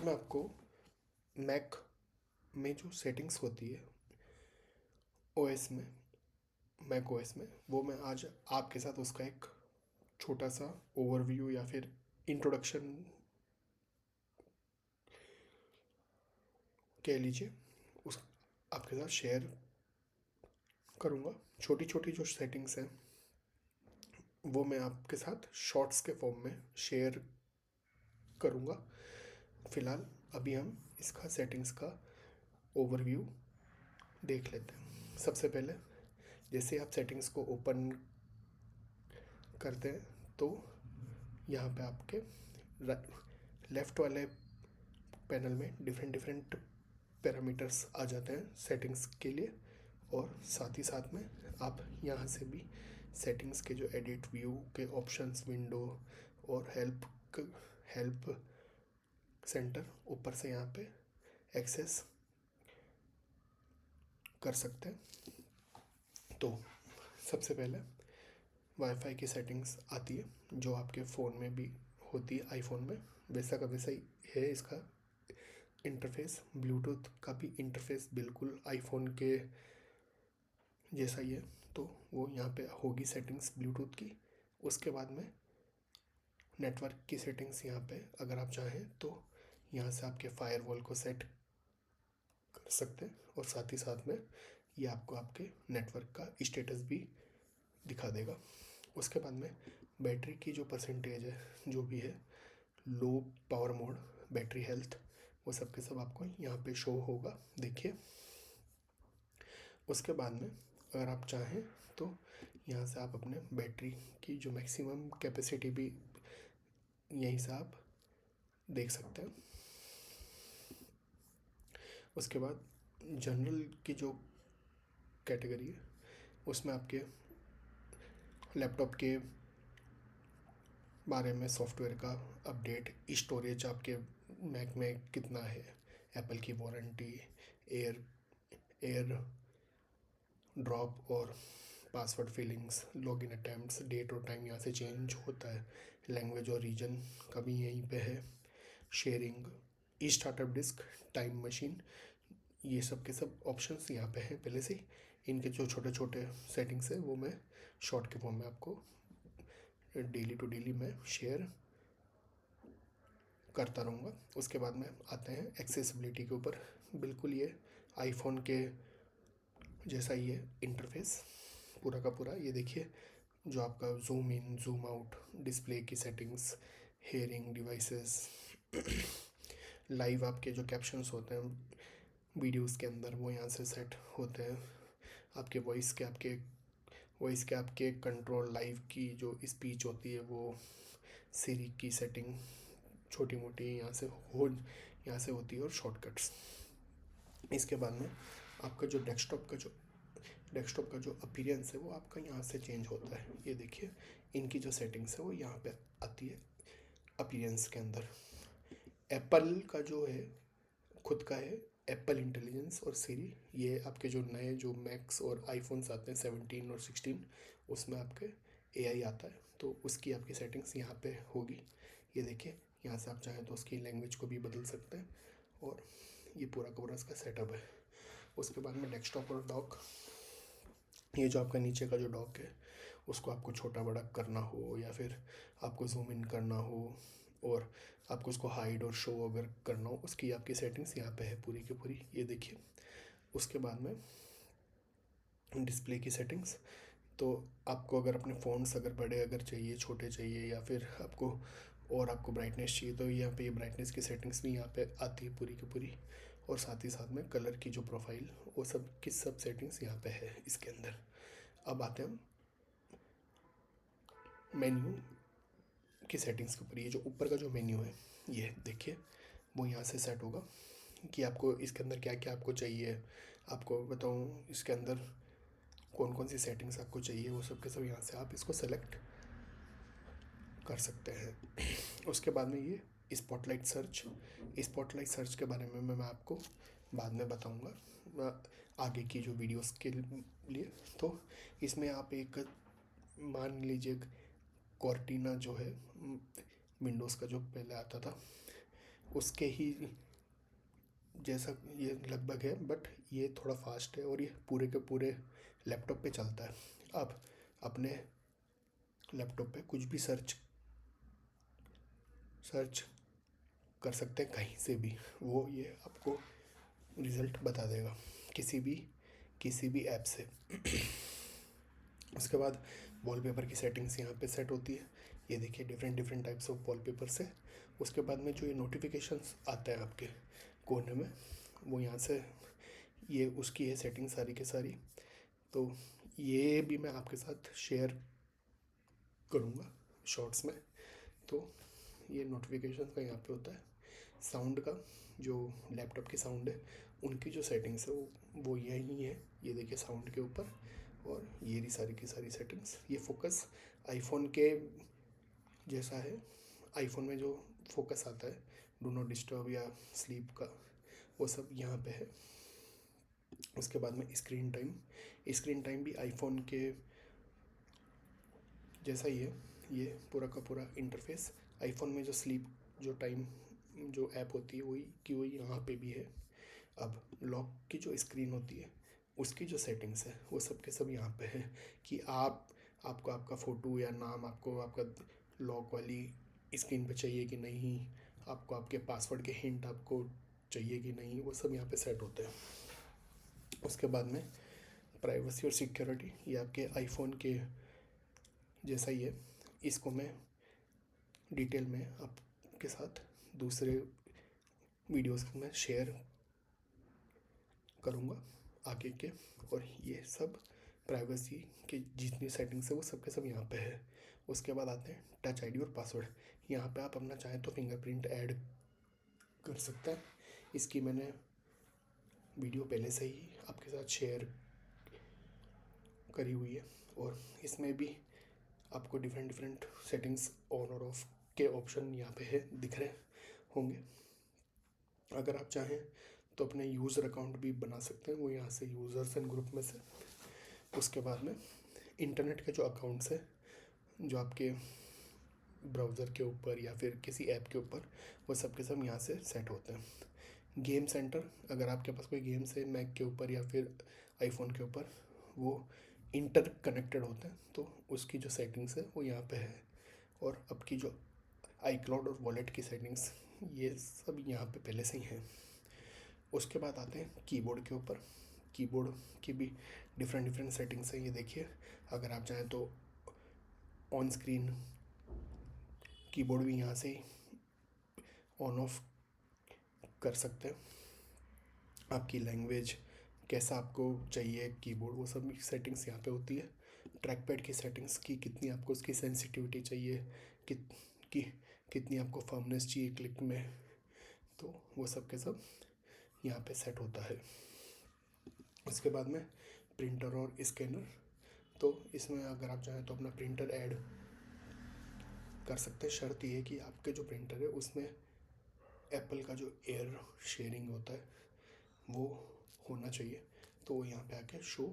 मैं आपको मैक में जो सेटिंग्स होती है ओएस में, मैक ओएस में, वो मैं आज आपके साथ उसका एक छोटा सा ओवरव्यू या फिर इंट्रोडक्शन कह लीजिए, उस आपके साथ शेयर करूँगा। छोटी छोटी जो सेटिंग्स हैं वो मैं आपके साथ शॉर्ट्स के फॉर्म में शेयर करूँगा। फ़िलहाल अभी हम इसका सेटिंग्स का ओवरव्यू देख लेते हैं। सबसे पहले जैसे आप सेटिंग्स को ओपन करते हैं तो यहाँ पे आपके लेफ़्ट वाले पैनल में डिफरेंट डिफरेंट पैरामीटर्स आ जाते हैं सेटिंग्स के लिए, और साथ ही साथ में आप यहाँ से भी सेटिंग्स के जो एडिट व्यू के ऑप्शंस, विंडो और हेल्प सेंटर ऊपर से यहाँ पे एक्सेस कर सकते हैं। तो सबसे पहले वाईफाई की सेटिंग्स आती है जो आपके फ़ोन में भी होती है, आईफोन में वैसा का वैसा ही है इसका इंटरफेस। ब्लूटूथ का भी इंटरफेस बिल्कुल आईफोन के जैसा ही है, तो वो यहाँ पे होगी सेटिंग्स ब्लूटूथ की। उसके बाद में नेटवर्क की सेटिंग्स यहाँ पे अगर आप चाहें तो यहाँ से आपके फायरवॉल को सेट कर सकते हैं, और साथ ही साथ में ये आपको आपके नेटवर्क का स्टेटस भी दिखा देगा। उसके बाद में बैटरी की जो परसेंटेज है, जो भी है, low power mode, battery health, वो सब के सब आपको यहाँ पे शो होगा, देखिए। उसके बाद में अगर आप चाहें तो यहाँ से आप अपने बैटरी की जो मैक्सिमम कैपेसिटी भी यहीं से आप देख सकते हैं। उसके बाद जनरल की जो कैटेगरी है उसमें आपके लैपटॉप के बारे में, सॉफ्टवेयर का अपडेट, स्टोरेज आपके मैक में कितना है, एप्पल की वारंटी, एयर एयर ड्रॉप और password fillings, login attempts, date और टाइम यहाँ से चेंज होता है, लैंग्वेज और रीजन का भी यहीं पे है, शेयरिंग, ई स्टार्टअप डिस्क, टाइम मशीन, ये सब के सब ऑप्शंस यहाँ पे हैं पहले से ही। इनके जो छोटे छोटे सेटिंग्स है वो मैं शॉर्ट के फॉर्म में आपको डेली टू डेली मैं शेयर करता रहूँगा। उसके बाद में आते हैं एक्सेसिबिलिटी के ऊपर। बिल्कुल ये आईफोन के जैसा ही है इंटरफेस पूरा का पूरा। ये देखिए, जो आपका zoom in, zoom out, display की सेटिंग्स, हेयरिंग डिवाइसेस, लाइव आपके जो कैप्शंस होते हैं वीडियोस के अंदर वो यहाँ से सेट होते हैं। आपके वॉइस के आपके कंट्रोल, लाइव की जो स्पीच होती है वो, सिरी की सेटिंग छोटी मोटी यहाँ से होती है, और शॉर्टकट्स। इसके बाद में आपका जो डेस्कटॉप का जो अपीयरेंस है वो आपका यहाँ से चेंज होता है। ये देखिए, इनकी जो सेटिंग्स है वो यहाँ पे आती है अपीयरेंस के अंदर। एप्पल का जो है खुद का है, एप्पल इंटेलिजेंस और सीरी, ये आपके जो नए जो मैक्स और आईफोन्स आते हैं 17 और 16, उसमें आपके एआई आता है, तो उसकी आपकी सेटिंग्स यहाँ पे होगी। ये देखिए, यहाँ से आप चाहें तो उसकी लैंग्वेज को भी बदल सकते हैं, और ये पूरा का पूरा इसका सेटअप है। उसके बाद में डेस्कटॉप और डॉक, ये जो आपका नीचे का जो डॉक है उसको आपको छोटा बड़ा करना हो या फिर आपको जूम इन करना हो और आपको उसको हाइड और शो अगर करना हो, उसकी आपकी सेटिंग्स यहाँ पे है पूरी की पूरी, ये देखिए। उसके बाद में डिस्प्ले की सेटिंग्स, तो आपको अगर अपने फ़ोन्स अगर बड़े अगर चाहिए, छोटे चाहिए, या फिर आपको ब्राइटनेस चाहिए, तो यहाँ पे ये ब्राइटनेस की सेटिंग्स भी यहाँ पे आती है पूरी की पूरी। और साथ ही साथ में कलर की जो प्रोफाइल, वो सब की सब सेटिंग्स यहाँ पे है इसके अंदर। अब आते हैं मेन्यू की सेटिंग्स के ऊपर। ये जो ऊपर का जो मेन्यू है ये देखिए, वो यहाँ से सेट होगा कि आपको इसके अंदर क्या क्या आपको चाहिए। आपको बताऊँ इसके अंदर कौन कौन सी सेटिंग्स आपको चाहिए, वो सब के सब यहाँ से आप इसको सेलेक्ट कर सकते हैं। उसके बाद में ये स्पॉटलाइट सर्च के बारे में मैं आपको बाद में बताऊंगा आगे की जो वीडियोस के लिए। तो इसमें आप एक मान लीजिए कॉर्टिना जो है विंडोज़ का जो पहले आता था, उसके ही जैसा ये लगभग है, बट ये थोड़ा फास्ट है और ये पूरे के पूरे लैपटॉप पे चलता है। आप अपने लैपटॉप पे कुछ भी सर्च सर्च कर सकते हैं कहीं से भी, वो ये आपको रिज़ल्ट बता देगा किसी भी ऐप से। उसके बाद वॉलपेपर की सेटिंग्स यहाँ पे सेट होती है। ये देखिए different different types of wallpaper से। उसके बाद में जो ये नोटिफिकेशंस आता है आपके कोने में, वो यहाँ से ये उसकी है सेटिंग सारी के सारी। तो ये भी मैं आपके साथ शेयर करूँगा शॉर्ट्स में। तो ये नोटिफिकेशन का यहाँ पे होता है। साउंड का जो लैपटॉप की साउंड है उनकी जो सेटिंग्स है वो यही है। ये देखिए साउंड के ऊपर, और ये रही सारी की सारी सेटिंग्स। ये फोकस आईफोन के जैसा है। आईफोन में जो फोकस आता है डू नॉट डिस्टर्ब या स्लीप का, वो सब यहाँ पे है। उसके बाद में स्क्रीन टाइम भी आईफोन के जैसा ही है। ये पूरा का पूरा इंटरफेस आईफोन में जो स्लीप जो टाइम जो ऐप होती है वही यहाँ पे भी है। अब लॉक की जो स्क्रीन होती है उसकी जो सेटिंग्स है वो सब के सब यहाँ पे है कि आपको आपका फ़ोटो या नाम आपको आपका लॉक वाली स्क्रीन पे चाहिए कि नहीं, आपको आपके पासवर्ड के हिंट आपको चाहिए कि नहीं, वो सब यहाँ पे सेट होते हैं। उसके बाद में प्राइवेसी और सिक्योरिटी, ये आपके आईफोन के जैसा ही है। इसको मैं डिटेल में आपके साथ दूसरे वीडियोस में शेयर करूँगा आगे के। और ये सब प्राइवेसी के जितनी सेटिंग्स है वो सब के सब यहाँ पे है। उसके बाद आते हैं टच आईडी और पासवर्ड। यहाँ पे आप अपना चाहें तो फिंगरप्रिंट ऐड कर सकते हैं। इसकी मैंने वीडियो पहले से ही आपके साथ शेयर करी हुई है, और इसमें भी आपको डिफरेंट डिफरेंट सेटिंग्स ऑन और ऑफ के ऑप्शन यहाँ पे है दिख रहे होंगे। अगर आप चाहें तो अपने यूज़र अकाउंट भी बना सकते हैं, वो यहाँ से यूज़र्स एंड ग्रुप में से। उसके बाद में इंटरनेट के जो अकाउंट्स हैं जो आपके ब्राउज़र के ऊपर या फिर किसी ऐप के ऊपर, वो सब के सब यहाँ से सेट होते हैं। गेम सेंटर, अगर आपके पास कोई गेम्स है मैक के ऊपर या फिर आईफोन के ऊपर, वो इंटर कनेक्टेड होते हैं, तो उसकी जो सेटिंग्स है वो यहाँ पे है। और आपकी जो आई क्लाउड और वॉलेट की सेटिंग्स, ये सब यहाँ पे पहले से ही हैं। उसके बाद आते हैं कीबोर्ड के ऊपर। कीबोर्ड की भी डिफरेंट डिफरेंट सेटिंग्स हैं। ये देखिए, अगर आप चाहें तो ऑन स्क्रीन कीबोर्ड भी यहाँ से ऑन ऑफ कर सकते हैं। आपकी लैंग्वेज कैसा आपको चाहिए कीबोर्ड, वो सब सेटिंग्स यहाँ पे होती है। ट्रैक पैड की सेटिंग्स की कितनी आपको उसकी सेंसिटिविटी चाहिए, कित कि कितनी आपको फर्मनेस चाहिए क्लिक में, तो वो सब के सब यहाँ पे सेट होता है। उसके बाद में प्रिंटर और स्कैनर, तो इसमें अगर आप चाहें तो अपना प्रिंटर ऐड कर सकते हैं। शर्त ये है कि आपके जो प्रिंटर है उसमें एप्पल का जो एयर शेयरिंग होता है वो होना चाहिए। तो यहाँ पे आके शो